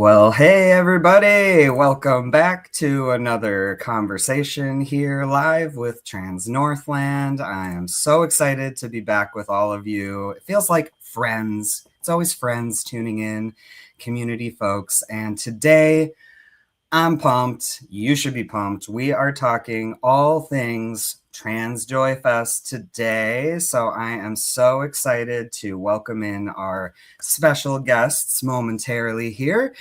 Well, hey everybody, welcome back to another conversation here live with Trans Northland. I am so excited to be back with all of you. It feels like friends. It's always friends tuning in, community folks. And today I'm pumped. You should be pumped. We are talking all things Trans Joy Fest today. So I am so excited to welcome in our special guests momentarily here.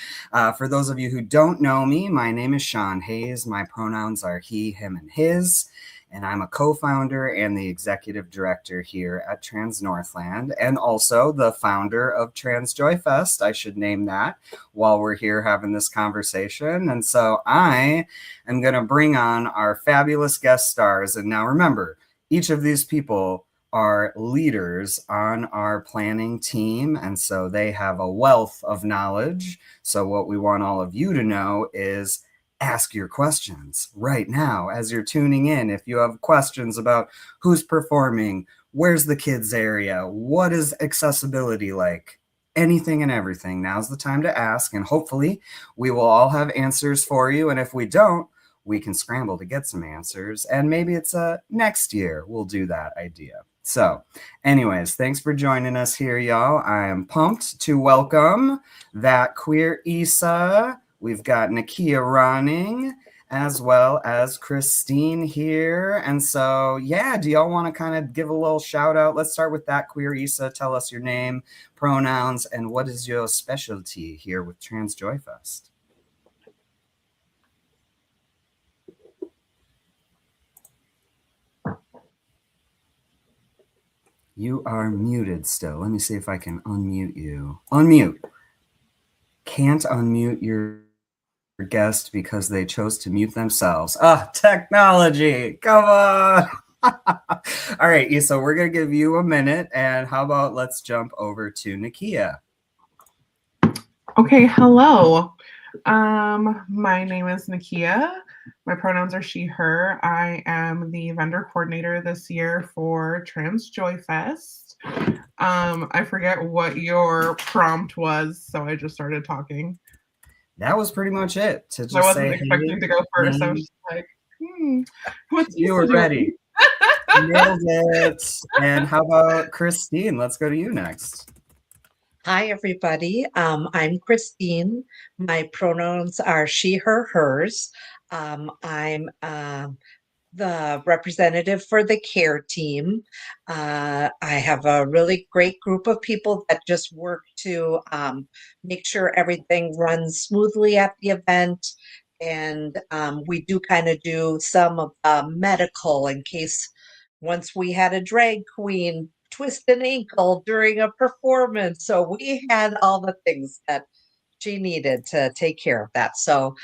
For those of you who don't know me, my name is Sean Hayes. My pronouns are he, him, and his. And I'm a co-founder and the executive director here at Trans Northland, and also the founder of Trans Joy Fest. I should name that while we're here having this conversation. And so I am going to bring on our fabulous guest stars. And now remember, each of these people are leaders on our planning team. And so they have a wealth of knowledge. So what we want all of you to know is ask your questions right now as you're tuning in. If you have questions about who's performing, where's the kids area, what is accessibility like, anything and everything, now's the time to ask. And hopefully we will all have answers for you. And if we don't, we can scramble to get some answers. And maybe it's next year we'll do that idea. So anyways, thanks for joining us here, y'all. I am pumped to welcome That Queer Isa. We've got Nykia running, as well as Christine here. And so, yeah, do y'all want to kind of give a little shout out? Let's start with That Queer Isa. Tell us your name, pronouns, and what is your specialty here with Trans Joy Fest? You are muted still. Let me see if I can unmute you. Unmute. Can't unmute your guest because they chose to mute themselves. Technology. Come on. All right, Isa, we're going to give you a minute. And how about let's jump over to Nykia. Okay, hello. My name is Nykia. My pronouns are she, her. I am the vendor coordinator this year for Trans Joy Fest. I forget what your prompt was, so I just started talking. That was pretty much it. To just I wasn't expecting to go first. I was just like, what's you were ready. Nailed it. And how about Christine? Let's go to you next. Hi, everybody. I'm Christine. My pronouns are she, her, hers. I'm the representative for the care team. I have a really great group of people that just work to make sure everything runs smoothly at the event. And we do kind of do some of medical in case once we had a drag queen twist an ankle during a performance. So we had all the things that she needed to take care of that. So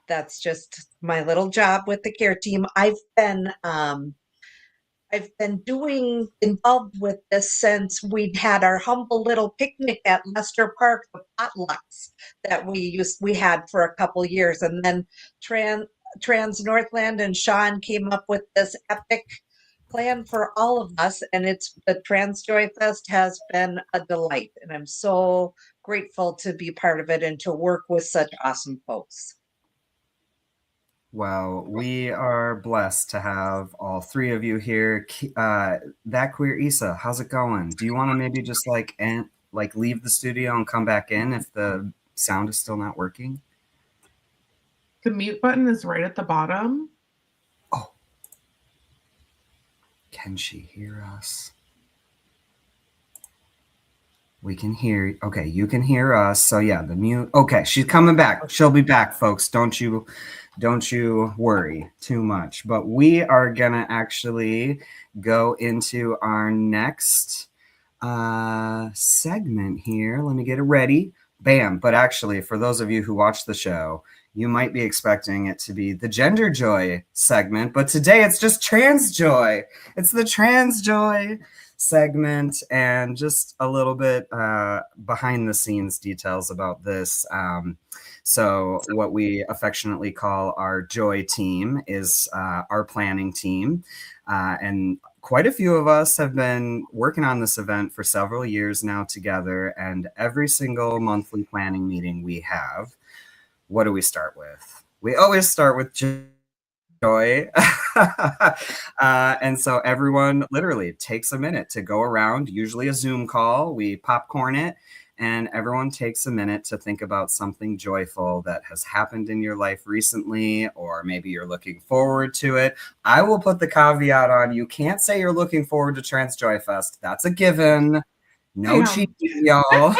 that's just my little job with the care team. I've been involved with this since we'd had our humble little picnic at Lester Park, the potlucks that we had for a couple years, and then Trans Northland and Sean came up with this epic plan for all of us, and the Trans Joy Fest has been a delight, and I'm so grateful to be part of it and to work with such awesome folks. Well, we are blessed to have all three of you here. That Queer Isa, how's it going? Do you want to maybe just leave the studio and come back in if the sound is still not working? The mute button is right at the bottom. Oh. Can she hear us? We can hear. Okay, you can hear us. So yeah, the mute. Okay, she's coming back. She'll be back, folks. Don't you worry too much. But we are gonna actually go into our next segment here. Let me get it ready. Bam. But actually, for those of you who watch the show, you might be expecting it to be the Gender Joy segment, but today it's just Trans Joy. It's the Trans Joy segment, and just a little bit behind the scenes details about this. So what we affectionately call our Joy team is our planning team. And quite a few of us have been working on this event for several years now together, and every single monthly planning meeting we have, what do we start with? We always start with joy. And so everyone literally takes a minute to go around, usually a Zoom call. We popcorn it, and everyone takes a minute to think about something joyful that has happened in your life recently, or maybe you're looking forward to it. I will put the caveat on, you can't say you're looking forward to Trans Joy Fest. That's a given. No cheating, y'all.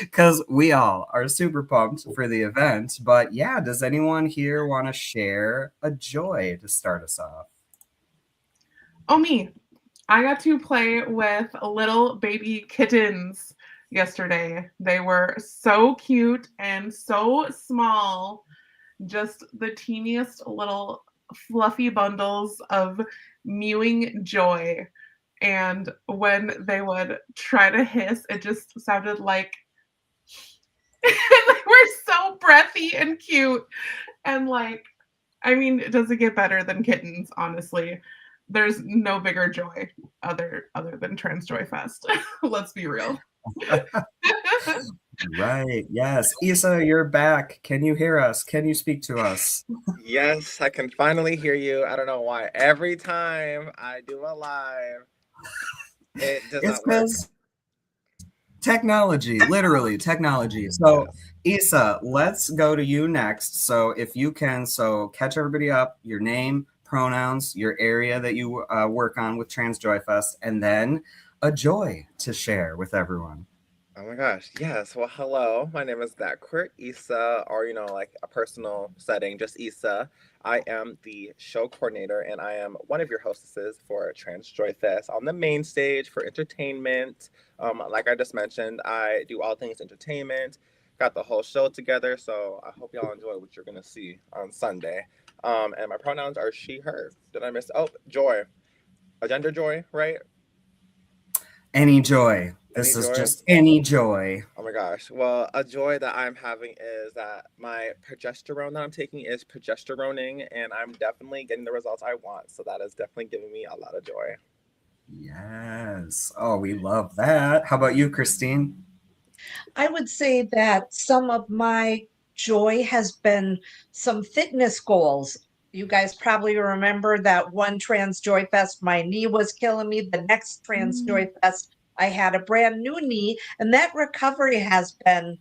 Because we all are super pumped for the event. But yeah, does anyone here want to share a joy to start us off? Oh, me. I got to play with little baby kittens yesterday. They were so cute and so small. Just the teeniest little fluffy bundles of mewing joy. And when they would try to hiss, it just sounded like they were so breathy and cute. And it doesn't get better than kittens, honestly. There's no bigger joy other than Trans Joy Fest. Let's be real. Right. Yes. Isa, you're back. Can you hear us? Can you speak to us? Yes, I can finally hear you. I don't know why. Every time I do a live, it does It's not work. Technology, literally technology. So, Isa, let's go to you next. So, if you can, catch everybody up, your name, pronouns, your area that you work on with Trans Joy Fest, and then a joy to share with everyone. Oh my gosh. Yes. Well, hello. My name is Queer Isa, or, like a personal setting, just Isa. I am the show coordinator, and I am one of your hostesses for Trans Joy Fest on the main stage for entertainment. Like I just mentioned, I do all things entertainment, got the whole show together. So I hope y'all enjoy what you're going to see on Sunday. And my pronouns are she, her. Did I miss? Oh, joy. A gender joy, right? Any joy. This is just any joy. Oh my gosh. Well, a joy that I'm having is that my progesterone that I'm taking is progesteroning, and I'm definitely getting the results I want. So that is definitely giving me a lot of joy. Yes. Oh, we love that. How about you, Christine? I would say that some of my joy has been some fitness goals. You guys probably remember that one Trans Joy Fest, my knee was killing me. The next Trans Joy Fest, I had a brand new knee, and that recovery has been,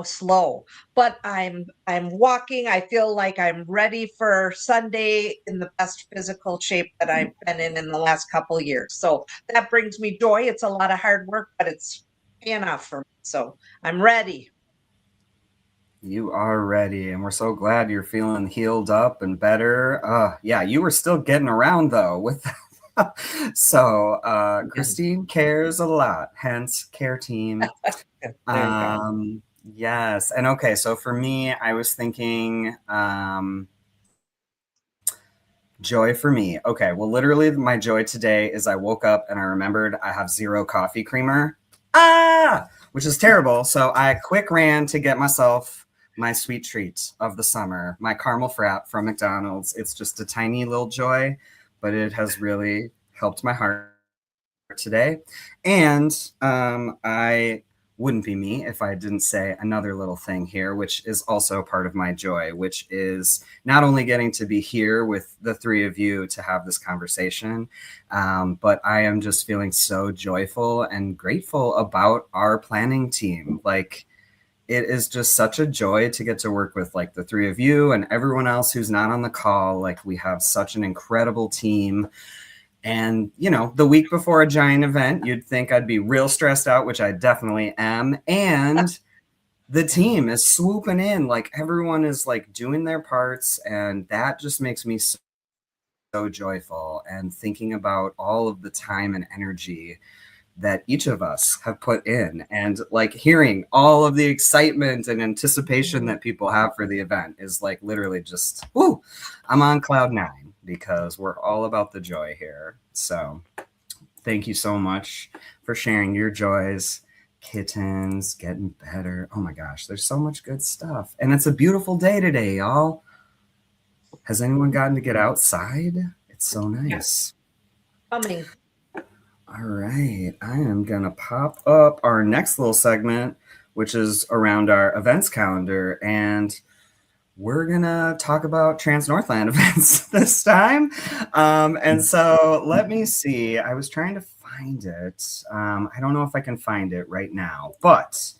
slow. But I'm walking. I feel like I'm ready for Sunday in the best physical shape that I've been in the last couple of years. So that brings me joy. It's a lot of hard work, but it's paying off for me. So I'm ready. You are ready, and we're so glad you're feeling healed up and better. Yeah, you were still getting around though with that. So Christine cares a lot, hence care team. Yes. And okay, so for me, I was thinking joy for me. Okay, well, literally my joy today is I woke up and I remembered I have 0 coffee creamer. Which is terrible. So I quick ran to get myself my sweet treat of the summer, my caramel frap from McDonald's. It's just a tiny little joy, but it has really helped my heart today. And I wouldn't be me if I didn't say another little thing here, which is also part of my joy, which is not only getting to be here with the 3 of you to have this conversation, but I am just feeling so joyful and grateful about our planning team. Like, it is just such a joy to get to work with like the 3 of you and everyone else who's not on the call. Like, we have such an incredible team. And, the week before a giant event, you'd think I'd be real stressed out, which I definitely am. And the team is swooping in, like everyone is like doing their parts. And that just makes me so joyful, and thinking about all of the time and energy that each of us have put in, and like hearing all of the excitement and anticipation that people have for the event is like literally just, woo, I'm on cloud 9 because we're all about the joy here. So thank you so much for sharing your joys. Kittens getting better. Oh my gosh, there's so much good stuff. And it's a beautiful day today, y'all. Has anyone gotten to get outside? It's so nice. Coming. All right. I am going to pop up our next little segment, which is around our events calendar. And we're going to talk about Trans Northland events this time. And so let me see. I was trying to find it. I don't know if I can find it right now, but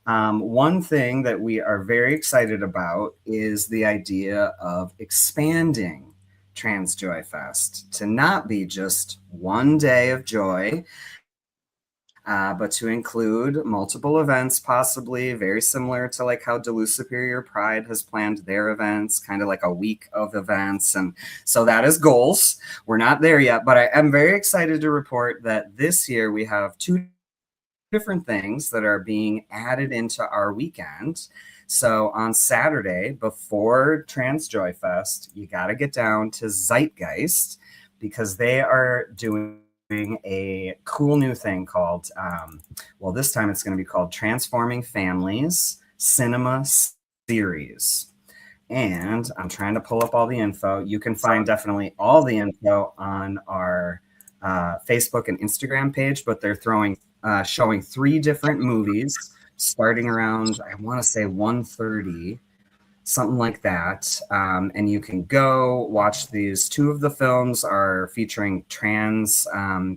one thing that we are very excited about is the idea of expanding Trans Joy Fest to not be just one day of joy, but to include multiple events, possibly very similar to like how Duluth Superior Pride has planned their events, kind of like a week of events. And so that is goals. We're not there yet, but I am very excited to report that this year we have two different things that are being added into our weekend. So on Saturday, before Trans Joy Fest, you got to get down to Zeitgeist because they are doing a cool new thing called, well, this time it's going to be called Transforming Families Cinema Series. And I'm trying to pull up all the info. You can find definitely all the info on our Facebook and Instagram page, but they're showing 3 different movies starting around, I want to say 1:30, something like that. And you can go watch these. 2 of the films are featuring trans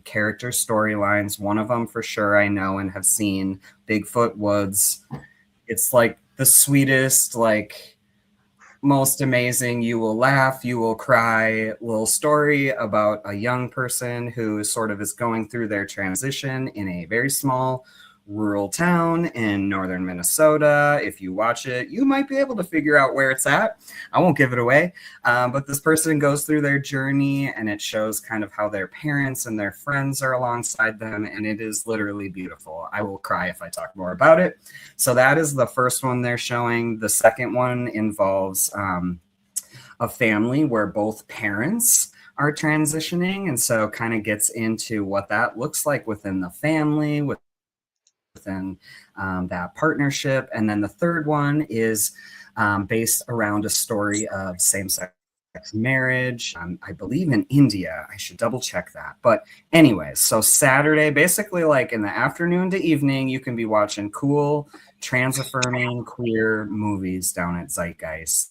character storylines. One of them for sure I know and have seen, Bigfoot Woods. It's like the sweetest, like most amazing, you will laugh, you will cry little story about a young person who sort of is going through their transition in a very small rural town in northern Minnesota. If you watch it, you might be able to figure out where it's at. I won't give it away, but this person goes through their journey and it shows kind of how their parents and their friends are alongside them, and it is literally beautiful. I will cry if I talk more about it. So that is the first one they're showing. The second one involves a family where both parents are transitioning, and so kind of gets into what that looks like within the family, within that partnership. And then the third one is based around a story of same-sex marriage, I believe in India. I should double check that. But anyways, so Saturday, basically like in the afternoon to evening, you can be watching cool trans-affirming queer movies down at Zeitgeist.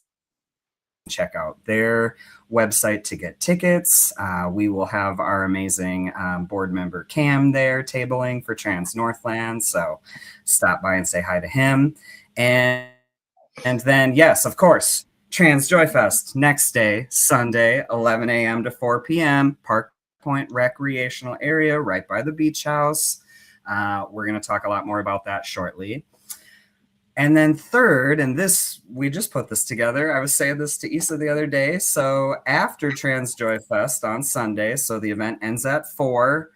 Check out their website to get tickets. We will have our amazing board member Cam there tabling for Trans Northland, so stop by and say hi to him. And then, yes, of course, Trans Joy Fest next day, Sunday, 11 a.m. to 4 p.m., Park Point Recreational Area right by the beach house. We're going to talk a lot more about that shortly. And then third, and this, we just put this together. I was saying this to Issa the other day. So after Trans Joy Fest on Sunday, so the event ends at 4,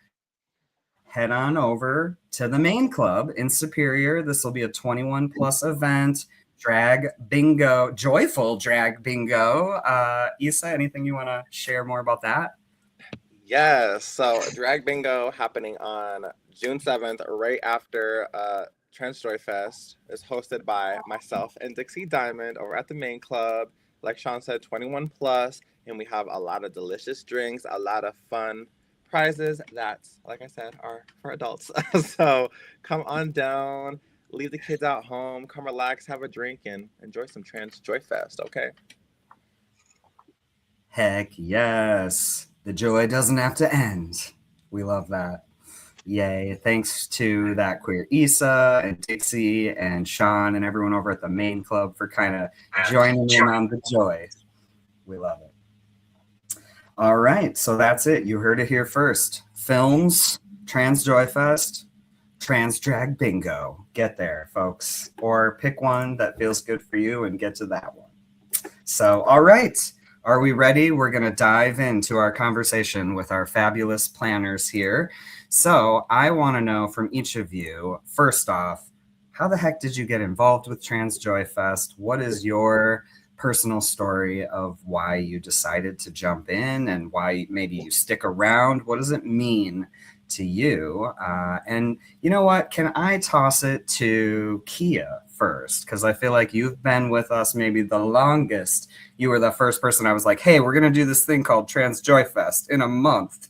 head on over to the main club in Superior. This will be a 21 plus event, drag bingo, joyful drag bingo. Issa, anything you want to share more about that? Yes, so drag bingo happening on June 7th, right after Trans Joy Fest, is hosted by myself and Dixie Diamond over at the main club. Like Sean said, 21 plus, and we have a lot of delicious drinks, a lot of fun prizes that, like I said, are for adults. So come on down, leave the kids at home, come relax, have a drink, and enjoy some Trans Joy Fest, okay? Heck yes. The joy doesn't have to end. We love that. Yay. Thanks to that queer Issa and Dixie and Sean and everyone over at the main club for kind of joining in on the joy. We love it. All right. So that's it. You heard it here first. Films, Trans Joy Fest, Trans Drag Bingo. Get there, folks. Or pick one that feels good for you and get to that one. So, all right. Are we ready? We're going to dive into our conversation with our fabulous planners here. So I want to know from each of you, first off, how the heck did you get involved with Trans Joy Fest? What is your personal story of why you decided to jump in and why maybe you stick around? What does it mean to you? And you know what? Can I toss it to Kia first, because I feel like you've been with us maybe the longest. You were the first person I was like, hey, we're going to do this thing called Trans Joy Fest in a month.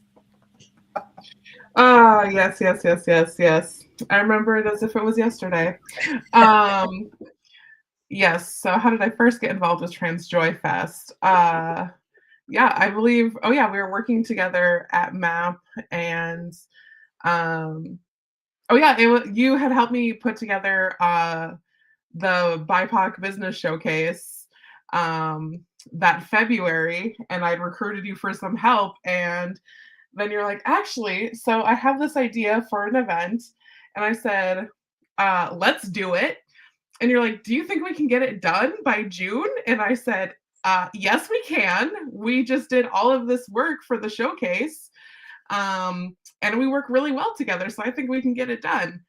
Yes, yes, yes, yes, yes. I remember it as if it was yesterday. Yes. So how did I first get involved with Trans Joy Fest? Yeah, I believe. Oh yeah, we were working together at MAP, and oh yeah, you had helped me put together the BIPOC business showcase that February, and I'd recruited you for some help, and then you're like, actually, so I have this idea for an event, and I said, let's do it. And you're like, do you think we can get it done by June? And I said, yes, we can. We just did all of this work for the showcase. And we work really well together. So I think we can get it done.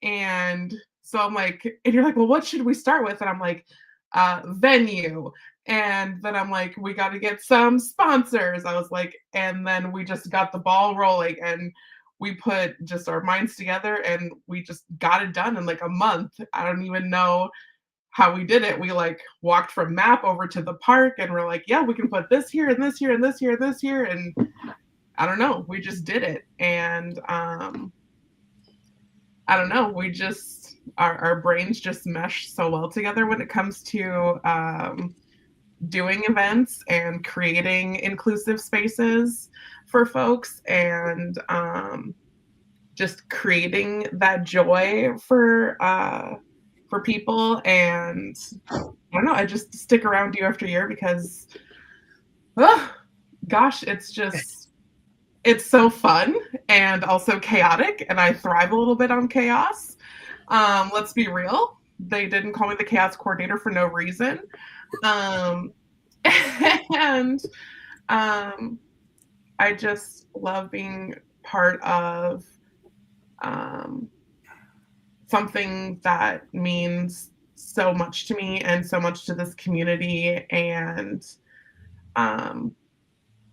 And so I'm like, and you're like, well, what should we start with? And I'm like, venue. And then I'm like, we got to get some sponsors. I was like, and then we just got the ball rolling, and we put just our minds together, and we just got it done in like a month. I don't even know how we did it. We like walked from MAP over to the park, and we're like, yeah, we can put this here and this here and this here and this here. And I don't know, we just did it. And I don't know, we just, our brains just mesh so well together when it comes to doing events and creating inclusive spaces for folks, and just creating that joy for people. And I don't know, I just stick around year after year because gosh, it's so fun and also chaotic, and I thrive a little bit on chaos. Let's be real, they didn't call me the chaos coordinator for no reason. And I just love being part of something that means so much to me and so much to this community. And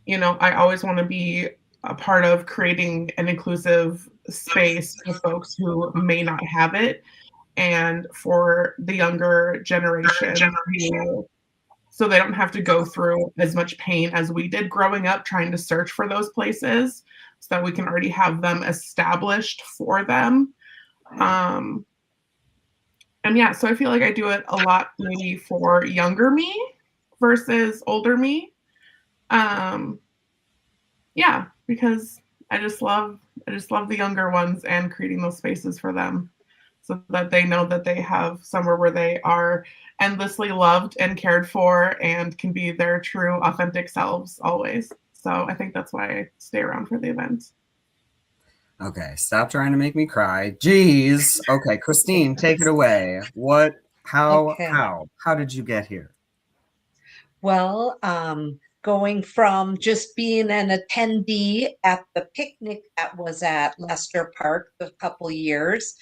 you know, I always want to be a part of creating an inclusive space for folks who may not have it, and for the younger generation so they don't have to go through as much pain as we did growing up trying to search for those places, so that we can already have them established for them. And yeah, so I feel like I do it a lot maybe for younger me versus older me. Yeah, because I just love the younger ones and creating those spaces for them, so that they know that they have somewhere where they are endlessly loved and cared for and can be their true, authentic selves always. So I think that's why I stay around for the event. Okay, stop trying to make me cry. Jeez. Okay, Christine, take it away. How did you get here? Well, going from just being an attendee at the picnic that was at Lester Park a couple years,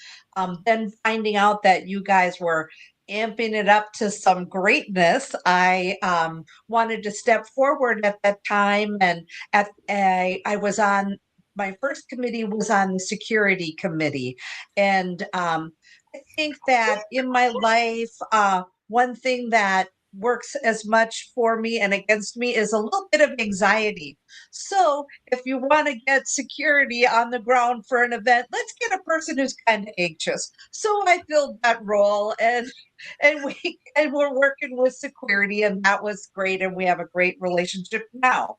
then finding out that you guys were amping it up to some greatness, I wanted to step forward at that time. And I was on, my first committee was on the security committee. And I think that in my life, one thing that works as much for me and against me is a little bit of anxiety. So if you want to get security on the ground for an event, let's get a person who's kind of anxious. So I filled that role, and we're working with security, and that was great, and we have a great relationship now.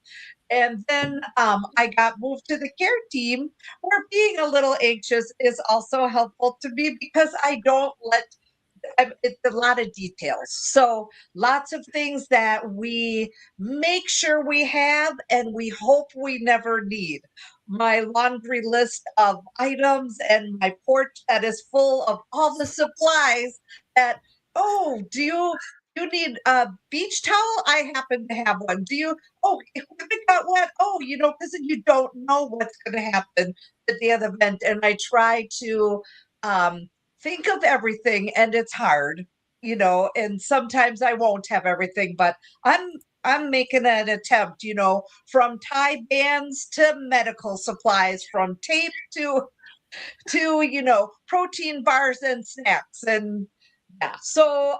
And then I got moved to the care team, where being a little anxious is also helpful to me because I don't let it's a lot of details. So lots of things that we make sure we have and we hope we never need. My laundry list of items and my porch that is full of all the supplies that, oh, do you need a beach towel? I happen to have one. Equipment got wet? Oh, because you don't know what's going to happen at the other event. And I try to think of everything, and it's hard, and sometimes I won't have everything, but I'm making an attempt, from tie bands to medical supplies, from tape to protein bars and snacks. And Yeah, so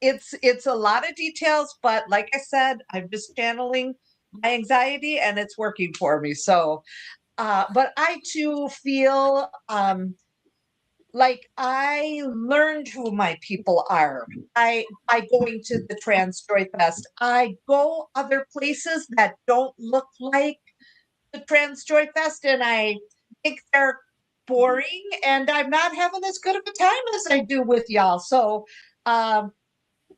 it's a lot of details, but like I said, I'm just channeling my anxiety and it's working for me. So but I too feel like I learned who my people are. I by going to the Trans Joy Fest. I go other places that don't look like the Trans Joy Fest, and I think they're boring, and I'm not having as good of a time as I do with y'all. So um,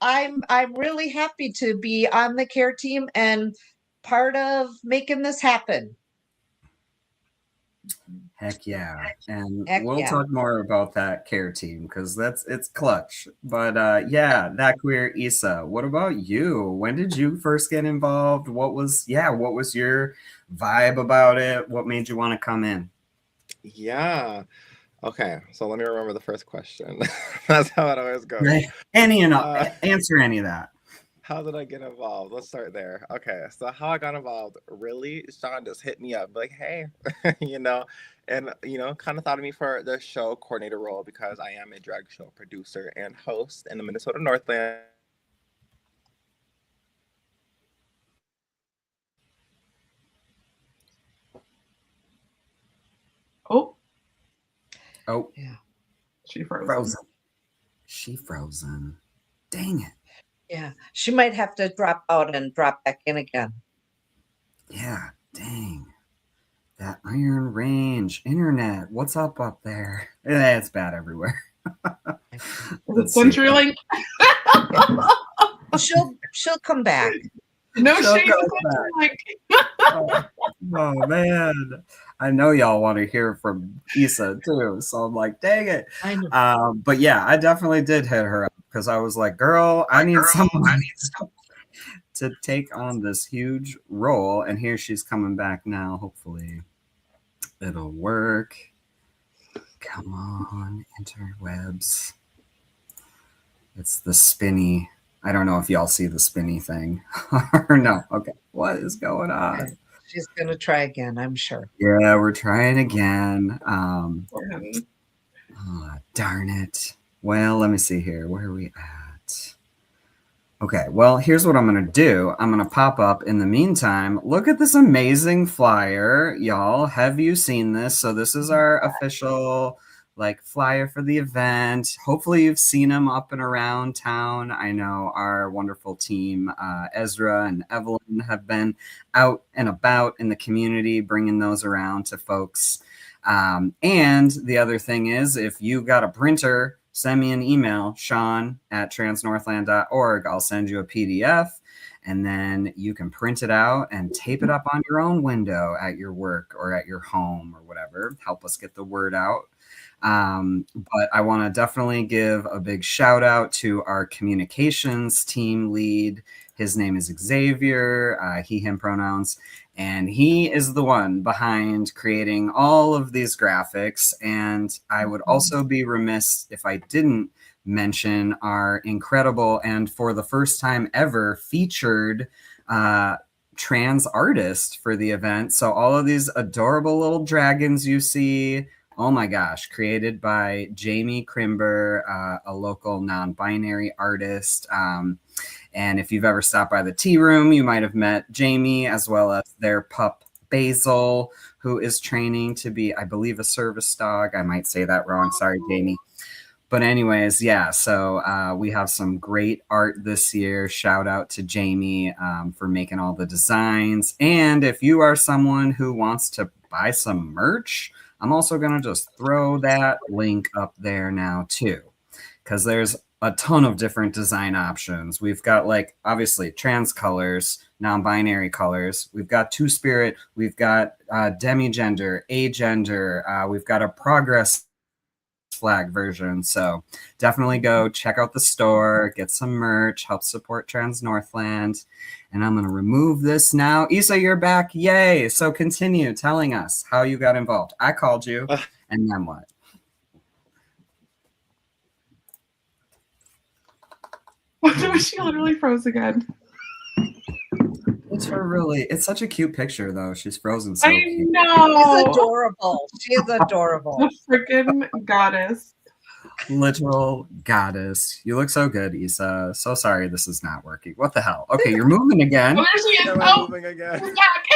I'm really happy to be on the care team and part of making this happen. Heck yeah. And Heck we'll yeah. talk more about that care team because it's clutch. But yeah, that queer Issa, what about you? When did you first get involved? What was your vibe about it? What made you want to come in? Yeah. Okay, so let me remember the first question. That's how it always goes. Answer any of that. How did I get involved? Let's start there. Okay, so how I got involved, really, Sean just hit me up, like, hey, and, kind of thought of me for the show coordinator role because I am a drag show producer and host in the Minnesota Northland. Oh, Yeah. she froze. Frozen. She frozen. Dang it. Yeah. She might have to drop out and drop back in again. Yeah, dang. That Iron Range internet. What's up there? It's bad everywhere. Is it CenturyLink? She'll come back. No She'll shade come to Oh, oh, man. I know y'all want to hear from Issa too. So I'm like, dang it. I know. But yeah, I definitely did hit her up because I was like, girl, I need someone to take on this huge role. And here she's coming back now. Hopefully it'll work. Come on, interwebs. It's the spinny. I don't know if y'all see the spinny thing or no. Okay, what is going on? She's gonna try again, I'm sure. Yeah, we're trying again. honey. Oh, darn it. Well, let me see here. Where are we at? Okay, well, here's what I'm going to do. I'm going to pop up in the meantime. Look at this amazing flyer, y'all. Have you seen this? So this is our official flyer for the event. Hopefully you've seen them up and around town. I know our wonderful team, Ezra and Evelyn, have been out and about in the community, bringing those around to folks. And the other thing is, if you got a printer, send me an email, sean@transnorthland.org. I'll send you a PDF, and then you can print it out and tape it up on your own window at your work or at your home or whatever. Help us get the word out. But I want to definitely give a big shout out to our communications team lead. His name is Xavier, he, him pronouns, and he is the one behind creating all of these graphics. And I would also be remiss if I didn't mention our incredible and for the first time ever featured trans artist for the event. So all of these adorable little dragons you see, oh my gosh, created by Jamie Crimber, a local non-binary artist. And if you've ever stopped by the tea room, you might have met Jamie, as well as their pup Basil, who is training to be, I believe, a service dog. I might say that wrong. Sorry, Jamie. But anyways, yeah, so we have some great art this year. Shout out to Jamie for making all the designs. And if you are someone who wants to buy some merch, I'm also going to just throw that link up there now too, because there's a ton of different design options. We've got obviously trans colors, non-binary colors. We've got two-spirit. We've got demigender, agender. We've got a progress flag version. So definitely go check out the store, get some merch, help support Trans Northland. And I'm going to remove this now. Issa, you're back. Yay. So continue telling us how you got involved. I called you. And then what? She literally froze again. It's such a cute picture though. She's frozen so cute. She's adorable. She's adorable. The freaking goddess. literal goddess. You look so good, Issa. So sorry this is not working. What the hell? Okay, you're moving again. Oh, there she is. Am I Oh, moving again? she's back.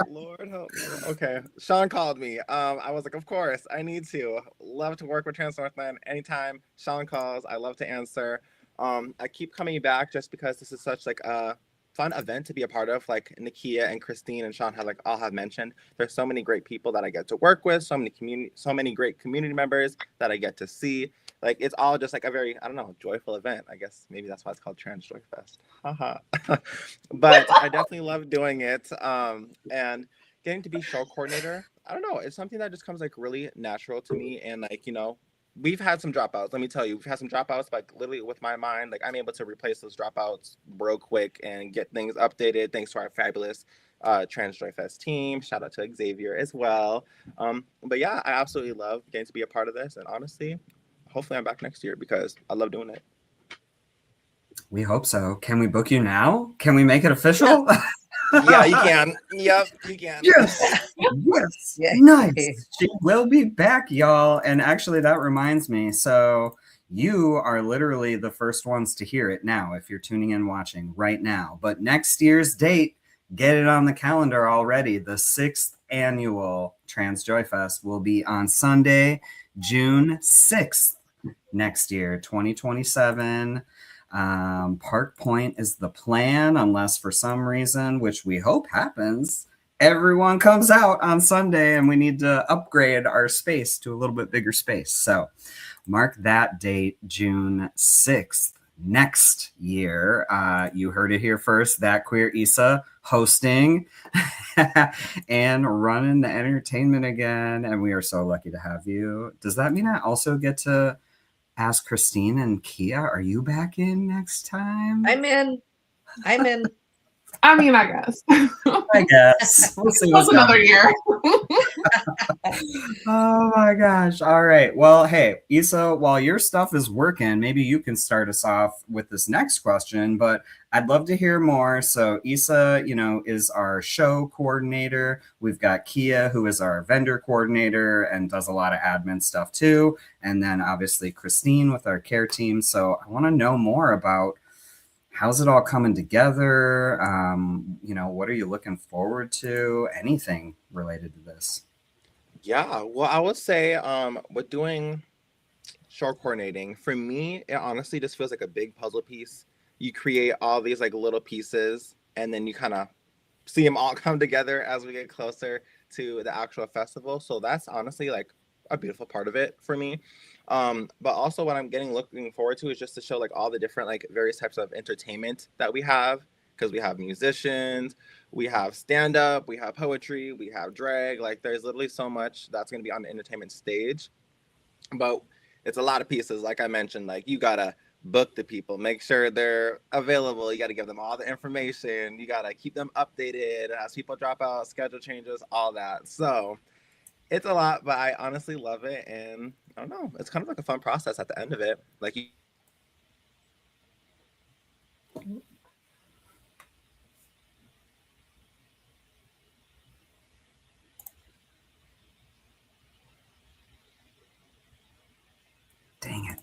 Lord help me. Okay. Sean called me. I was like, of course, I need to. Love to work with Trans Northland anytime Sean calls. I love to answer. I keep coming back just because this is such like a fun event to be a part of. Like Nykia and Christine and Sean have like all have mentioned. There's so many great people that I get to work with, so many great community members that I get to see. Like it's all just like a very, I don't know, joyful event. I guess maybe that's why it's called Trans Joy Fest. Haha. But I definitely love doing it. And getting to be show coordinator, I don't know, it's something that just comes like really natural to me. And like, you know, we've had some dropouts. Let me tell you, we've had some dropouts, like literally with my mind, like I'm able to replace those dropouts real quick and get things updated thanks to our fabulous Trans Joy Fest team. Shout out to Xavier as well. But yeah, I absolutely love getting to be a part of this. And honestly, hopefully I'm back next year because I love doing it. We hope so. Can we book you now? Can we make it official? Yeah, you can. Yep, you can. Yes. Yes. Yay. Nice. She will be back, y'all. And actually, that reminds me. So you are literally the first ones to hear it now if you're tuning in watching right now. But next year's date, get it on the calendar already. The 6th annual Trans Joy Fest will be on Sunday, June 6th next year, 2027. Park Point is the plan, unless for some reason, which we hope happens, everyone comes out on Sunday and we need to upgrade our space to a little bit bigger space. So mark that date, June 6th next year. You heard it here first. That Queer Issa hosting and running the entertainment again. And we are so lucky to have you. Does that mean I also get to ask Christine and Kia, are you back in next time? I'm in. I mean, I guess. I guess. We'll see That's what's another going year. Oh my gosh. All right. Well, hey, Issa, while your stuff is working, maybe you can start us off with this next question, but I'd love to hear more. So Issa, you know, is our show coordinator. We've got Kia, who is our vendor coordinator and does a lot of admin stuff too. And then obviously Christine with our care team. So I want to know more about how's it all coming together? You know, what are you looking forward to? Anything related to this? Yeah, well, I would say with doing show coordinating, for me, it honestly just feels like a big puzzle piece. You create all these like little pieces and then you kind of see them all come together as we get closer to the actual festival. So that's honestly like a beautiful part of it for me. But also what I'm looking forward to is just to show like all the different like various types of entertainment that we have, because we have musicians, we have stand-up, we have poetry, we have drag. Like there's literally so much that's going to be on the entertainment stage. But it's a lot of pieces. Like I mentioned, like you gotta book the people, make sure they're available. You got to give them all the information. You got to keep them updated as people drop out, schedule changes, all that. So it's a lot, but I honestly love it. And I don't know, it's kind of like a fun process at the end of it. Like you. Dang it.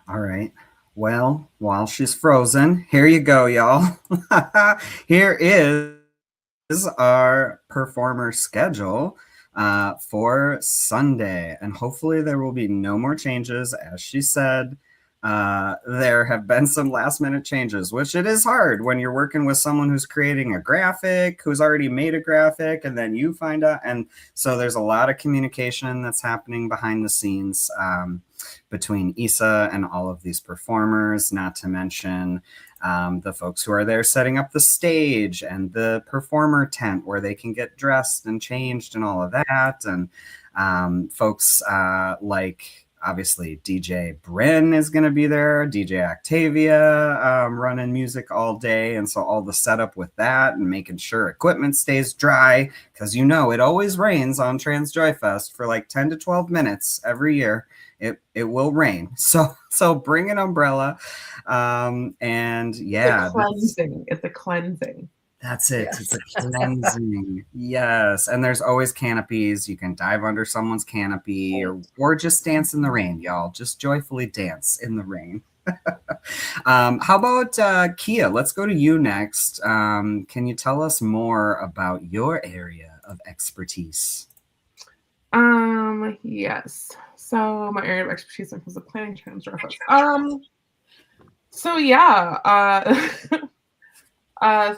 All right. Well, while she's frozen, here you go, y'all. Here is our performer schedule for Sunday. And hopefully there will be no more changes. As she said, there have been some last minute changes, which it is hard when you're working with someone who's creating a graphic, who's already made a graphic, and then you find out. And so there's a lot of communication that's happening behind the scenes between Issa and all of these performers, not to mention the folks who are there setting up the stage and the performer tent where they can get dressed and changed and all of that. And folks like obviously DJ Bryn is going to be there, DJ Octavia running music all day. And so all the setup with that and making sure equipment stays dry, because you know it always rains on Trans Joy Fest for like 10 to 12 minutes every year. It will rain. So bring an umbrella. And yeah. It's a cleansing. That's it. Yes. It's a cleansing. Yes. And there's always canopies. You can dive under someone's canopy or just dance in the rain, y'all. Just joyfully dance in the rain. How about Kia? Let's go to you next. Can you tell us more about your area of expertise? Yes. So my area of expertise is the planning trans Northwest. So yeah,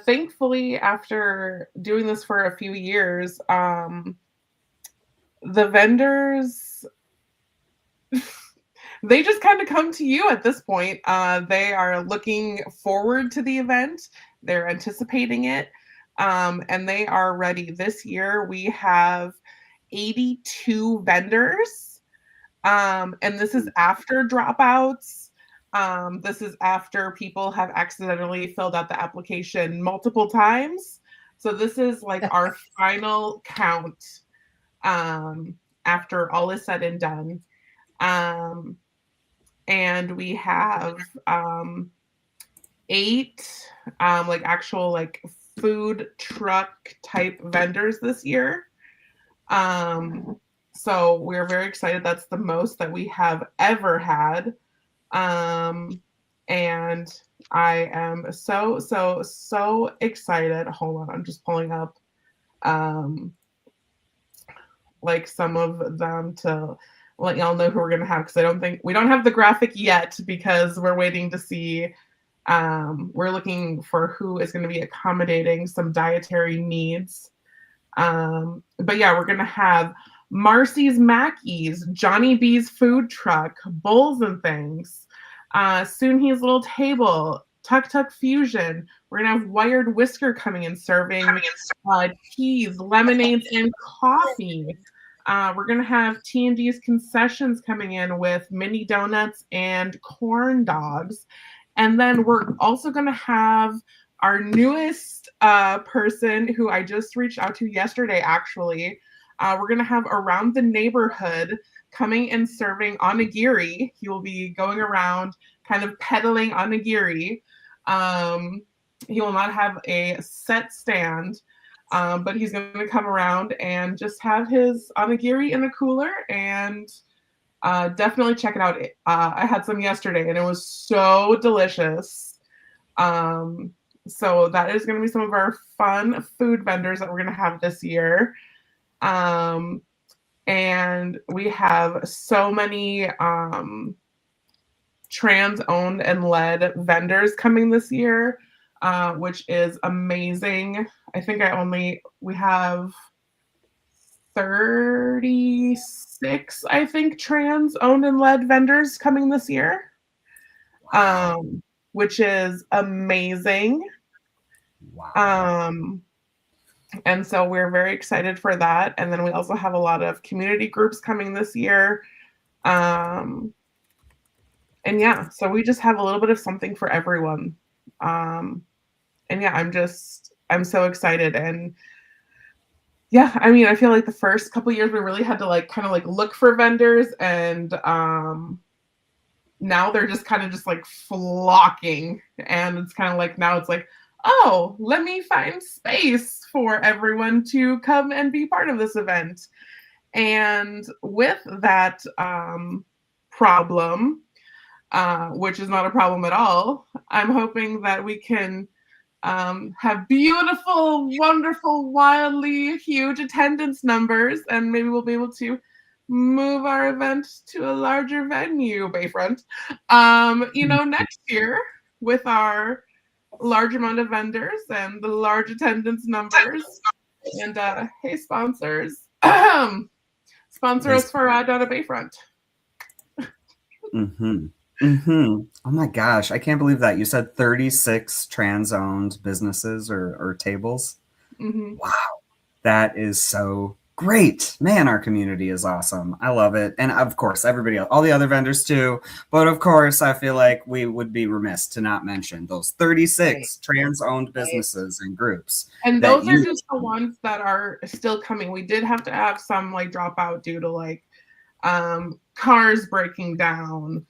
thankfully after doing this for a few years, the vendors they just kind of come to you at this point. They are looking forward to the event. They're anticipating it. And they are ready. This year we have 82 vendors. And this is after dropouts. This is after people have accidentally filled out the application multiple times. So this is like our final count after all is said and done. And we have 8 like actual like food truck type vendors this year. So we're very excited. That's the most that we have ever had. And I am so excited. Hold on, I'm just pulling up like some of them to let y'all know who we're gonna have, because I don't think we don't have the graphic yet because we're waiting to see. We're looking for who is going to be accommodating some dietary needs. But yeah, we're gonna have Marcy's Mackey's, Johnny B's food truck, Bowls and Things, Soon He's Little Table, Tuk Tuk Fusion. We're gonna have Wired Whisker coming and serving teas, lemonades, and coffee. We're gonna have T&D's Concessions coming in with mini donuts and corn dogs. And then we're also gonna have our newest person who I just reached out to yesterday, actually. We're going to have Around the Neighborhood coming and serving onigiri. He will be going around kind of peddling onigiri. He will not have a set stand, but he's going to come around and just have his onigiri in a cooler, and definitely check it out. I had some yesterday and it was so delicious. So that is going to be some of our fun food vendors that we're going to have this year. And we have so many trans owned and led vendors coming this year, which is amazing. I think we have 36, I think, trans owned and led vendors coming this year. Which is amazing. Wow. And so we're very excited for that. And then we also have a lot of community groups coming this year. And yeah, so we just have a little bit of something for everyone. And yeah, I'm so excited. And yeah, I mean, I feel like the first couple of years we really had to like kind of like look for vendors, and now they're just kind of just like flocking, and it's kind of like now it's like, oh, let me find space for everyone to come and be part of this event. And with that problem, which is not a problem at all, I'm hoping that we can have beautiful, wonderful, wildly huge attendance numbers, and maybe we'll be able to move our event to a larger venue, Bayfront, next year with our large amount of vendors and the large attendance numbers. And hey, sponsors, sponsor us for down at Bayfront. Oh my gosh, I can't believe that. You said 36 trans-owned businesses or tables. Wow, that is so great. Man, our community is awesome. I love it. And of course, everybody else, all the other vendors too. But of course, I feel like we would be remiss to not mention those 36 trans-owned businesses and groups. And those are just the ones that are still coming. We did have to have some like drop out due to like cars breaking down,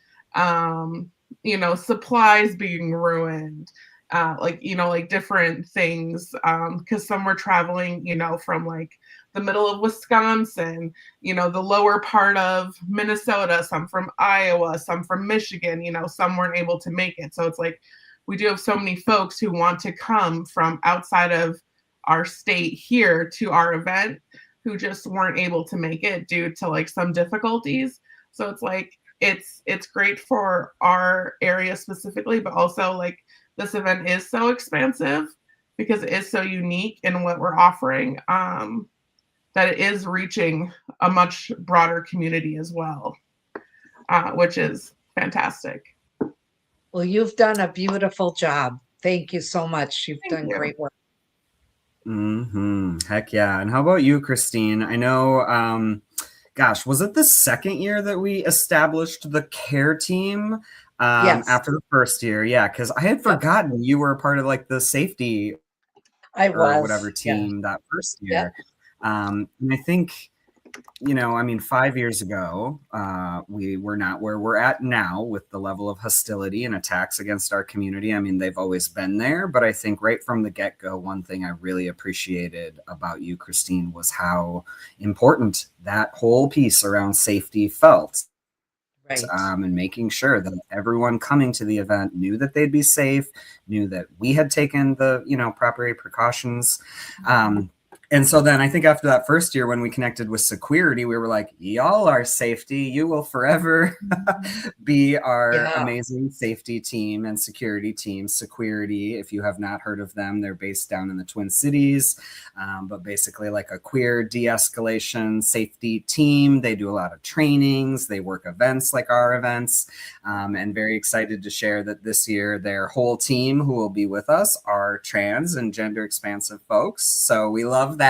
supplies being ruined, like different things, because some were traveling, from like the middle of Wisconsin, the lower part of Minnesota, some from Iowa, some from Michigan, some weren't able to make it. So it's like we do have so many folks who want to come from outside of our state here to our event who just weren't able to make it due to like some difficulties. So it's like it's great for our area specifically, but also like this event is so expansive because it is so unique in what we're offering, that it is reaching a much broader community as well, which is fantastic. Well, you've done a beautiful job. Thank you so much. You've done great work. Heck yeah. And how about you, Christine? I know, gosh, was it the second year that we established the care team? Yes. After the first year, yeah, because I had forgotten you were a part of like the safety or whatever team that first year. And I think, 5 years ago, we were not where we're at now with the level of hostility and attacks against our community. I mean, they've always been there, but I think right from the get-go, one thing I really appreciated about you, Christine, was how important that whole piece around safety felt. Right. And making sure that everyone coming to the event knew that they'd be safe, knew that we had taken the, proper precautions. And so then I think after that first year, when we connected with Security, we were like, y'all are safety. You will forever be our amazing safety team and security team. Security, if you have not heard of them, they're based down in the Twin Cities, but basically like a queer de-escalation safety team. They do a lot of trainings. They work events like our events, and very excited to share that this year their whole team who will be with us are trans and gender expansive folks. So we love that.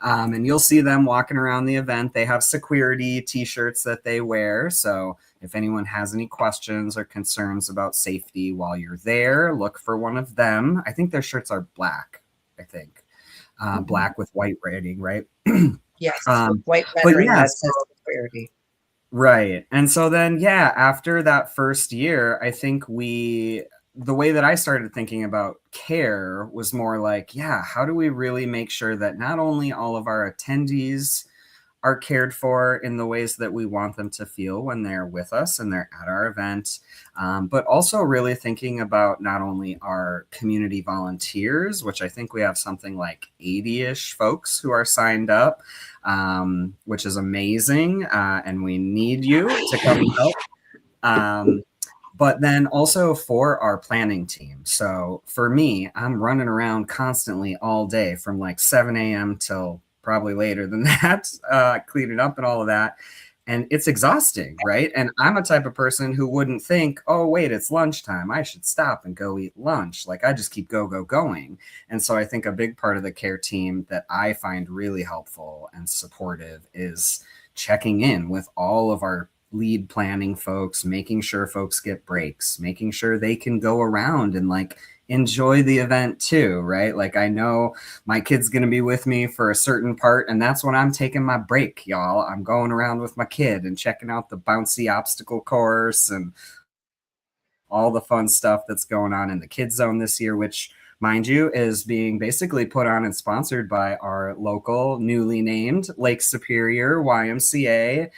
And you'll see them walking around the event. They have Security t-shirts that they wear. So if anyone has any questions or concerns about safety while you're there, look for one of them. I think their shirts are black, black with white writing, right? Yes, white lettering, that says Security. Right. And so then, after that first year, I think the way that I started thinking about care was more like, how do we really make sure that not only all of our attendees are cared for in the ways that we want them to feel when they're with us and they're at our event, but also really thinking about not only our community volunteers, which I think we have something like 80-ish folks who are signed up, which is amazing, and we need you to come and help. But then also for our planning team. So for me, I'm running around constantly all day from like 7 a.m. till probably later than that, cleaning up and all of that. And it's exhausting, right? And I'm a type of person who wouldn't think, oh, wait, it's lunchtime. I should stop and go eat lunch. Like I just keep going. And so I think a big part of the care team that I find really helpful and supportive is checking in with all of our lead planning folks, making sure folks get breaks, making sure they can go around and like enjoy the event too, right? Like I know my kid's going to be with me for a certain part, and that's when I'm taking my break, y'all. I'm going around with my kid and checking out the bouncy obstacle course and all the fun stuff that's going on in the kids zone this year, which, mind you, is being basically put on and sponsored by our local, newly named Lake Superior YMCA.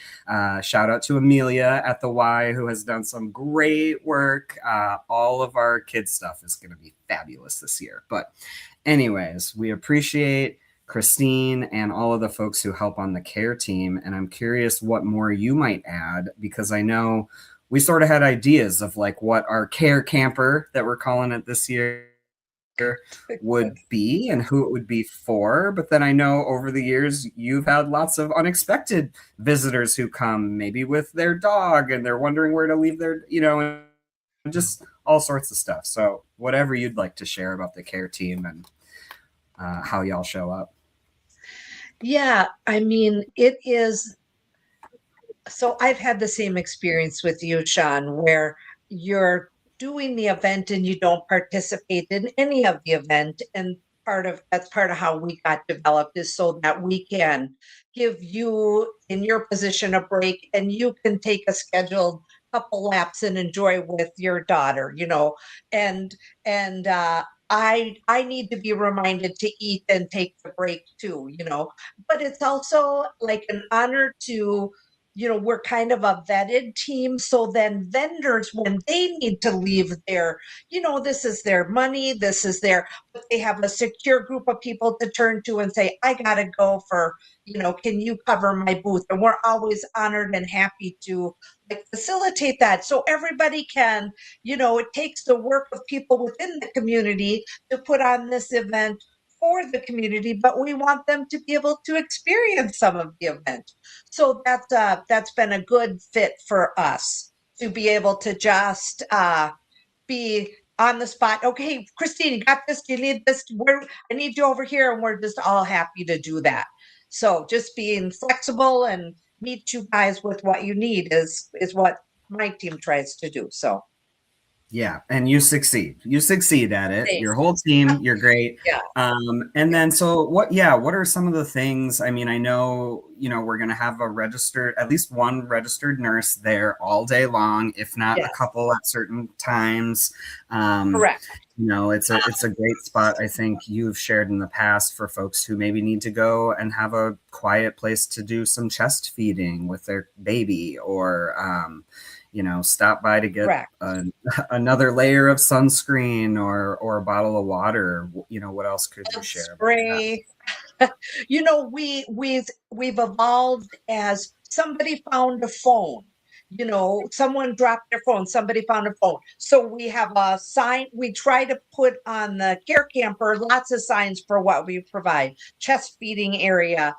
Shout out to Amelia at the Y, who has done some great work. All of our kids stuff is going to be fabulous this year. But anyways, we appreciate Christine and all of the folks who help on the care team. And I'm curious what more you might add, because I know we sort of had ideas of like what our care camper that we're calling it this year would be and who it would be for. But then I know over the years you've had lots of unexpected visitors who come maybe with their dog and they're wondering where to leave their, and just all sorts of stuff. So whatever you'd like to share about the care team and how y'all show up. Yeah, I mean, it is. So I've had the same experience with you, Sean, where you're doing the event and you don't participate in any of the event. And that's part of how we got developed, is so that we can give you in your position a break and you can take a scheduled couple laps and enjoy with your daughter, and I need to be reminded to eat and take the break too, but it's also like an honor to, we're kind of a vetted team. So then vendors, when they need to leave their, this is their money, this is their, but they have a secure group of people to turn to and say, I got to go for, can you cover my booth? And we're always honored and happy to like facilitate that. So everybody can, it takes the work of people within the community to put on this event for the community, but we want them to be able to experience some of the event. So that's been a good fit for us to be able to just be on the spot. Okay, Christine, you got this? Do you need this? Where I need you over here, and we're just all happy to do that. So just being flexible and meet you guys with what you need is what my team tries to do. So Yeah, and you succeed. You succeed at it. thanks. Your whole team, you're great. Yeah. And then so what are some of the things? I mean, I know, we're gonna have at least one registered nurse there all day long, if not Yes. a couple at certain times. Correct. It's a great spot. I think you've shared in the past for folks who maybe need to go and have a quiet place to do some chest feeding with their baby, or stop by to get another layer of sunscreen or a bottle of water. What else could you share? Spray. We've evolved as somebody found a phone. Someone dropped their phone, somebody found a phone. So we have a sign. We try to put on the care camper lots of signs for what we provide: chest feeding area,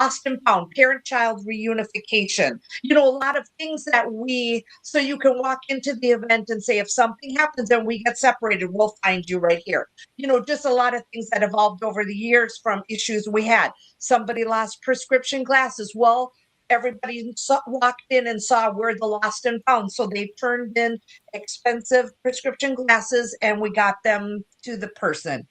lost and found, parent-child reunification, a lot of things that so you can walk into the event and say, if something happens and we get separated, we'll find you right here. Just a lot of things that evolved over the years from issues we had. Somebody lost prescription glasses. Well, everybody walked in and saw we're the lost and found. So they turned in expensive prescription glasses and we got them to the person.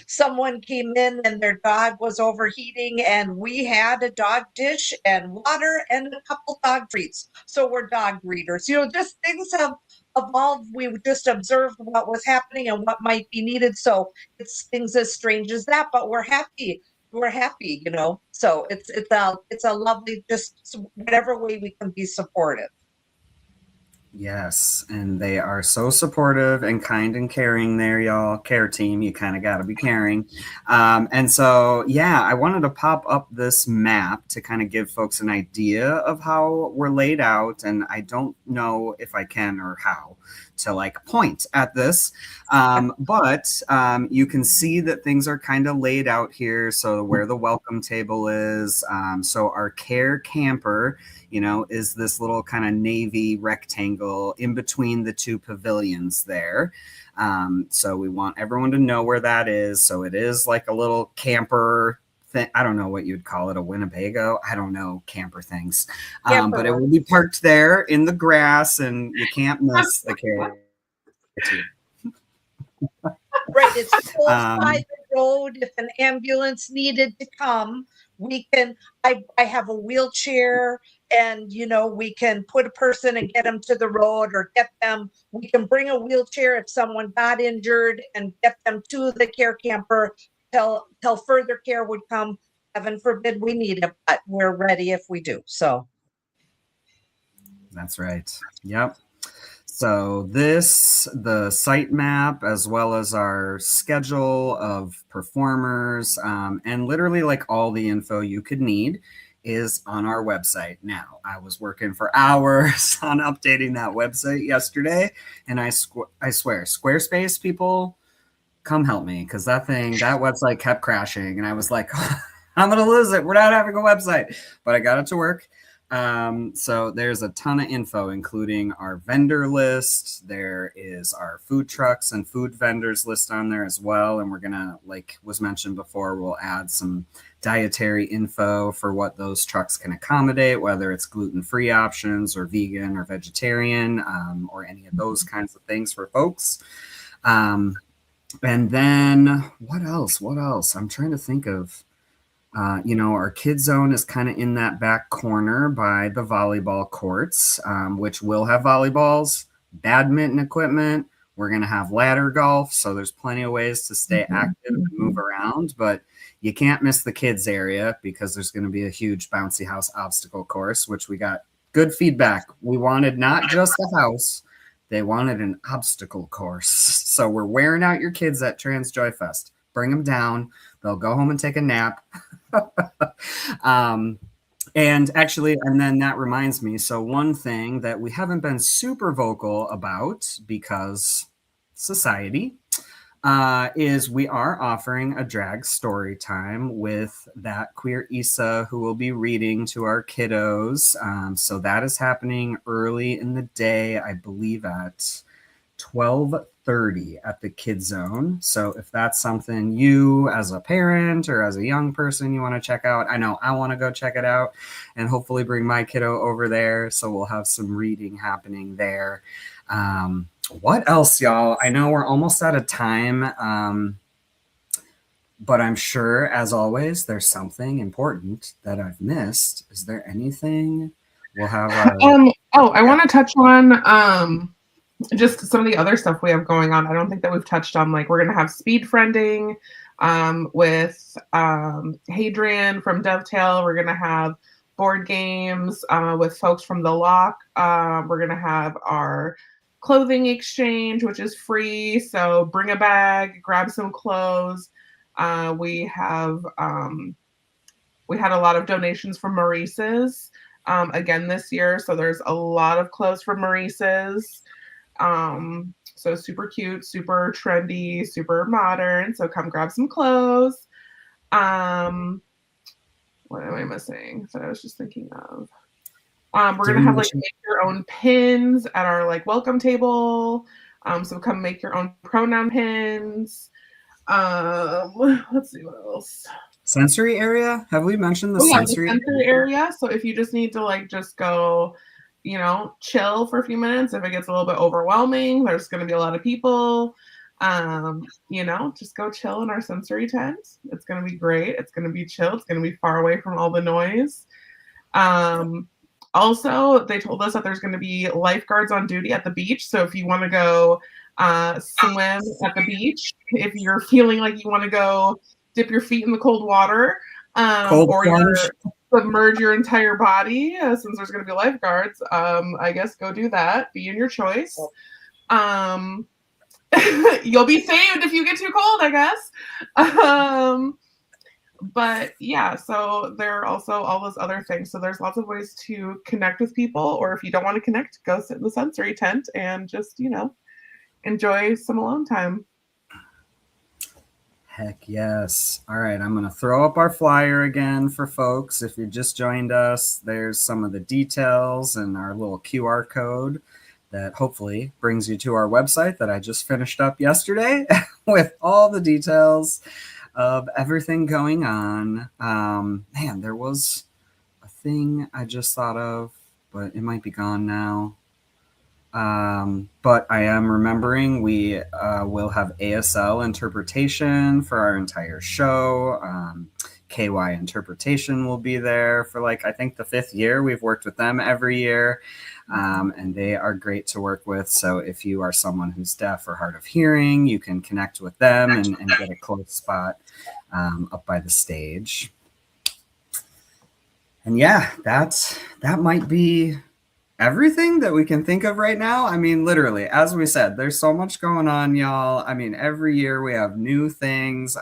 Someone came in and their dog was overheating and we had a dog dish and water and a couple dog treats. So we're dog breeders. Just things have evolved. We just observed what was happening and what might be needed. So it's things as strange as that, but we're happy. So it's a lovely, just whatever way we can be supportive. Yes, and they are so supportive and kind and caring there, y'all. Care team, you kind of got to be caring. And so, I wanted to pop up this map to kind of give folks an idea of how we're laid out. And I don't know if I can or how to point at this. But you can see that things are kind of laid out here. So where the welcome table is. So our care camper, is this little kind of navy rectangle in between the two pavilions there. So we want everyone to know where that is. So it is like a little camper thing. I don't know what you'd call it, a Winnebago. I don't know camper things. But it will be parked there in the grass and you can't miss the care. Right. It's close by the road. If an ambulance needed to come, I have a wheelchair and, we can put a person and get them to the road or we can bring a wheelchair if someone got injured and get them to the care camper till further care would come. Heaven forbid we need it, but we're ready if we do. So. That's right. Yep. So the site map, as well as our schedule of performers, and literally all the info you could need is on our website now. I was working for hours on updating that website yesterday, and I swear, Squarespace people, come help me, because that website kept crashing, and I was like, I'm going to lose it. We're not having a website, but I got it to work. So there's a ton of info, including our vendor list. There is our food trucks and food vendors list on there as well. And we're going to, like was mentioned before, we'll add some dietary info for what those trucks can accommodate, whether it's gluten-free options or vegan or vegetarian, or any of those kinds of things for folks. And then what else? I'm trying to think of Our kid zone is kind of in that back corner by the volleyball courts, which will have volleyballs, badminton equipment. We're going to have ladder golf. So there's plenty of ways to stay active and move around, but you can't miss the kids area because there's going to be a huge bouncy house obstacle course, which we got good feedback. We wanted not just a house, they wanted an obstacle course. So we're wearing out your kids at Trans Joy Fest. Bring them down. They'll go home and take a nap. And then that reminds me. So one thing that we haven't been super vocal about because society is we are offering a drag story time with that queer Issa who will be reading to our kiddos. So that is happening early in the day, I believe at 12:30 at the Kid Zone. So if that's something you as a parent or as a young person you want to check out, I know I want to go check it out and hopefully bring my kiddo over there. So we'll have some reading happening there. What else, y'all? I know we're almost out of time. But I'm sure, as always, there's something important that I've missed. Is there anything? We'll have our... I want to touch on just some of the other stuff we have going on. I don't think that we've touched on, like, we're going to have speed friending with Hadrian from Dovetail. We're going to have board games with folks from The Lock. We're going to have our clothing exchange, which is free. So bring a bag, grab some clothes. We had a lot of donations from Maurice's again this year. So there's a lot of clothes from Maurice's. So super cute, super trendy, super modern. So come grab some clothes. What am I missing that I was just thinking of? We're going to have like make your own pins at our like welcome table. So come make your own pronoun pins. Let's see what else. Sensory area? Have we mentioned the sensory area? So if you just need to like just go, chill for a few minutes, if it gets a little bit overwhelming, there's going to be a lot of people. Just go chill in our sensory tent. It's going to be great. It's going to be chill. It's going to be far away from all the noise. Also, they told us that there's going to be lifeguards on duty at the beach. So if you want to go swim at the beach, if you're feeling like you want to go dip your feet in the cold water, submerge your entire body, since there's going to be lifeguards, I guess go do that. Be in your choice. You'll be saved if you get too cold, I guess. But yeah, so there are also all those other things. So there's lots of ways to connect with people, or if you don't want to connect, go sit in the sensory tent and just, enjoy some alone time. Heck yes. All right, I'm going to throw up our flyer again for folks. If you just joined us, there's some of the details and our little QR code that hopefully brings you to our website that I just finished up yesterday with all the details of everything going on. Man, there was a thing I just thought of, but it might be gone now. But I am remembering we will have ASL interpretation for our entire show. KY interpretation will be there for I think the 5th year. We've worked with them every year. And they are great to work with. So if you are someone who's deaf or hard of hearing, you can connect with them and get a close spot up by the stage. And yeah, that might be everything that we can think of right now. I mean, literally, as we said, there's so much going on, y'all. I mean, every year we have new things.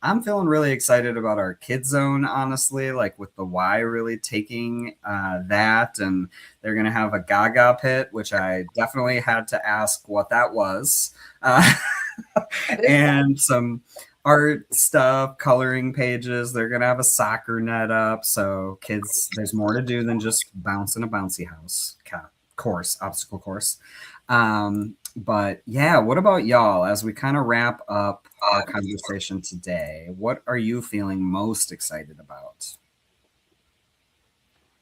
I'm feeling really excited about our Kid Zone, honestly, with the Y really taking that. And they're going to have a Gaga pit, which I definitely had to ask what that was. And some art stuff, coloring pages. They're going to have a soccer net up. So kids, there's more to do than just bounce in a bouncy house obstacle course. But yeah, what about y'all as we kind of wrap up our conversation today? What are you feeling most excited about?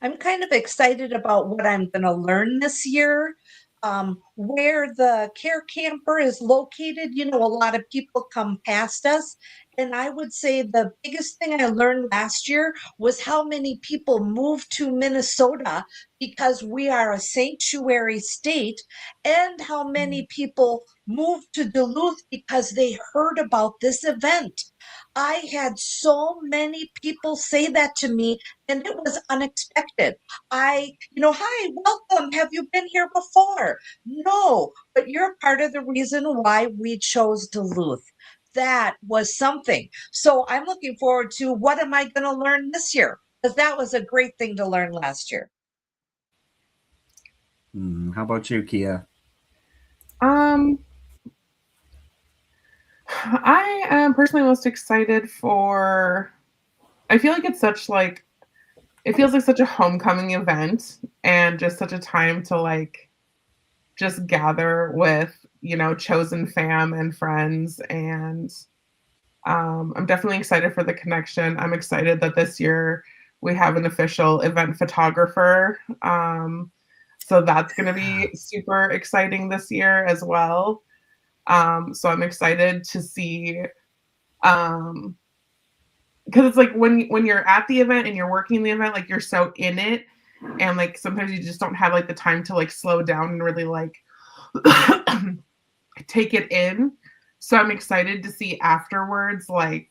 I'm kind of excited about what I'm going to learn this year. Where the care camper is located, a lot of people come past us And I would say the biggest thing I learned last year was how many people moved to Minnesota because we are a sanctuary state, and how many people moved to Duluth because they heard about this event. I had so many people say that to me, and it was unexpected. Hi, welcome. Have you been here before? No, but you're part of the reason why we chose Duluth. That was something. So I'm looking forward to what am I going to learn this year? Because that was a great thing to learn last year. How about you, Kia? I am personally most excited for. I feel like it's it feels like such a homecoming event and just such a time to just gather with chosen fam and friends, and I'm definitely excited for the connection. I'm excited that this year we have an official event photographer. So that's going to be super exciting this year as well. So I'm excited to see, because it's like when you're at the event and you're working the event, you're so in it, and sometimes you just don't have the time to slow down and really take it in. So I'm excited to see afterwards the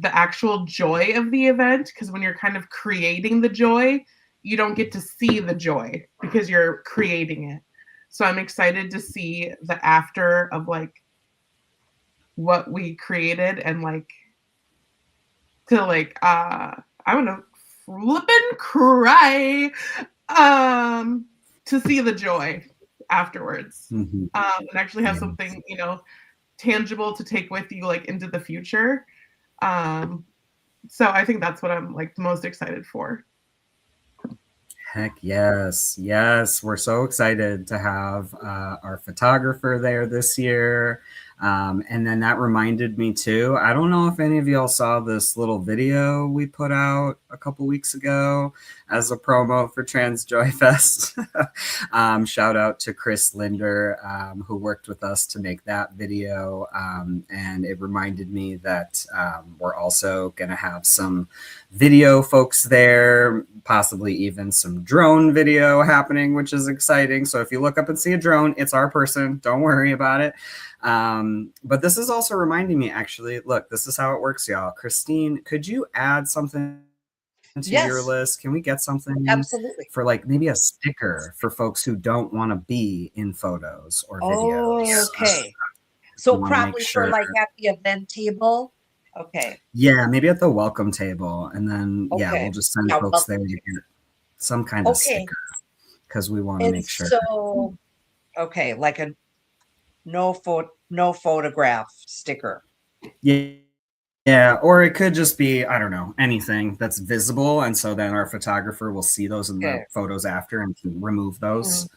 actual joy of the event, because when you're kind of creating the joy, you don't get to see the joy because you're creating it. So I'm excited to see the after of what we created, and I want to flip and cry to see the joy afterwards, and actually have something tangible to take with you into the future. So I think that's what I'm the most excited for. Heck yes. Yes. We're so excited to have our photographer there this year. And then that reminded me too, I don't know if any of y'all saw this little video we put out a couple weeks ago as a promo for Trans Joy Fest. Shout out to Chris Linder, who worked with us to make that video. And it reminded me that we're also going to have some video folks there, possibly even some drone video happening, which is exciting. So if you look up and see a drone, it's our person. Don't worry about it. But this is also reminding me, actually, look, this is how it works, y'all. Christine, could you add something to your list? Can we get something Absolutely for maybe a sticker for folks who don't want to be in photos or videos? Okay. So probably for at the event table. Okay. Yeah, maybe at the welcome table. And then, we'll just send folks there to get some kind of sticker, because we want to make sure. So, okay, a no photograph sticker. Yeah, or it could just be, I don't know, anything that's visible. And so then our photographer will see those in the photos after and can remove those.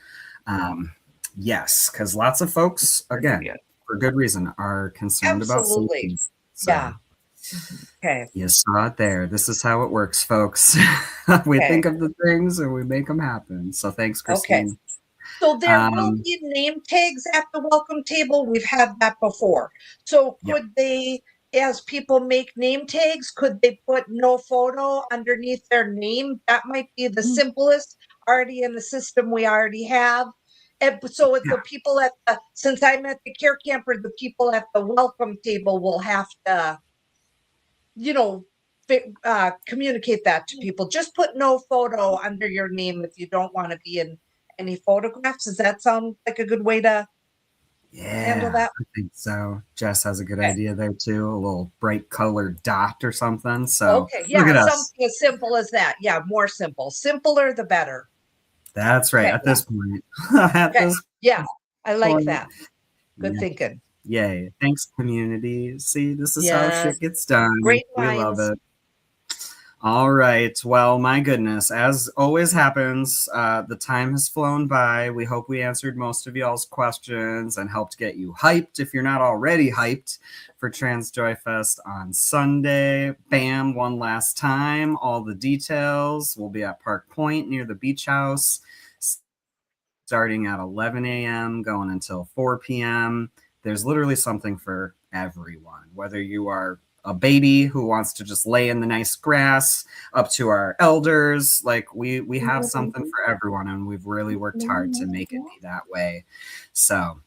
Yes, because lots of folks, again, for good reason, are concerned about safety. So, okay. You saw it there. This is how it works, folks. We think of the things and we make them happen. So thanks, Christine. Okay. So there will be name tags at the welcome table. We've had that before. So could they, as people make name tags, could they put no photo underneath their name? That might be the simplest, already in the system we already have. And so if the people since I'm at the care camper, the people at the welcome table will have to, communicate that to people. Just put no photo under your name if you don't want to be in any photographs. Does that sound like a good way to handle that? I think so. Jess has a good idea there too. A little bright colored dot or something. So look at us. Something as simple as that. Yeah, more simple. Simpler the better. That's right. At this point. I like that. Good thinking. Yay. Thanks, community. See, this is how shit gets done. Great We lines. love it. All right. Well, my goodness, as always happens, the time has flown by. We hope we answered most of y'all's questions and helped get you hyped if you're not already hyped for Trans Joy Fest on Sunday. Bam, one last time. All the details will be at Park Point near the beach house, starting at 11 a.m., going until 4 p.m. There's literally something for everyone, whether you are a baby who wants to just lay in the nice grass up to our elders. Like we have something for everyone, and we've really worked hard to make it be that way. So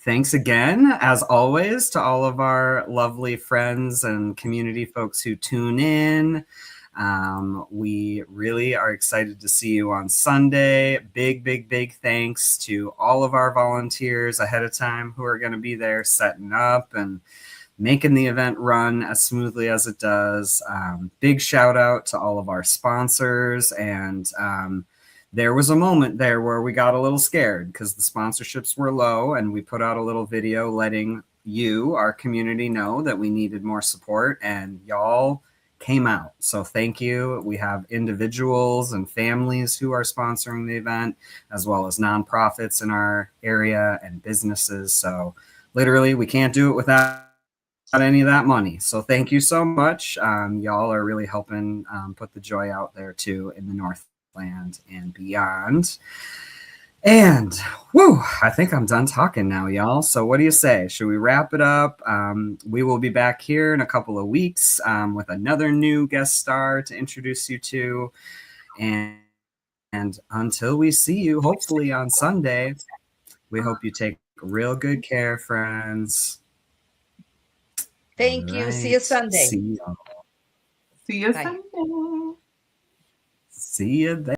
thanks again, as always, to all of our lovely friends and community folks who tune in. We really are excited to see you on Sunday. Big thanks to all of our volunteers ahead of time who are going to be there setting up and making the event run as smoothly as it does. Big shout out to all of our sponsors. And there was a moment there where we got a little scared because the sponsorships were low, and we put out a little video letting you, our community, know that we needed more support, and y'all came out. So thank you. We have individuals and families who are sponsoring the event, as well as nonprofits in our area and businesses. So literally, we can't do it without any of that money. So thank you so much. Y'all are really helping put the joy out there too in the Northland and beyond. And whoo, I think I'm done talking now, y'all. So what do you say? Should we wrap it up? We will be back here in a couple of weeks with another new guest star to introduce you to. And until we see you, hopefully on Sunday, we hope you take real good care, friends. Thank you. See you Sunday. See you. See you Bye. Sunday. See you there.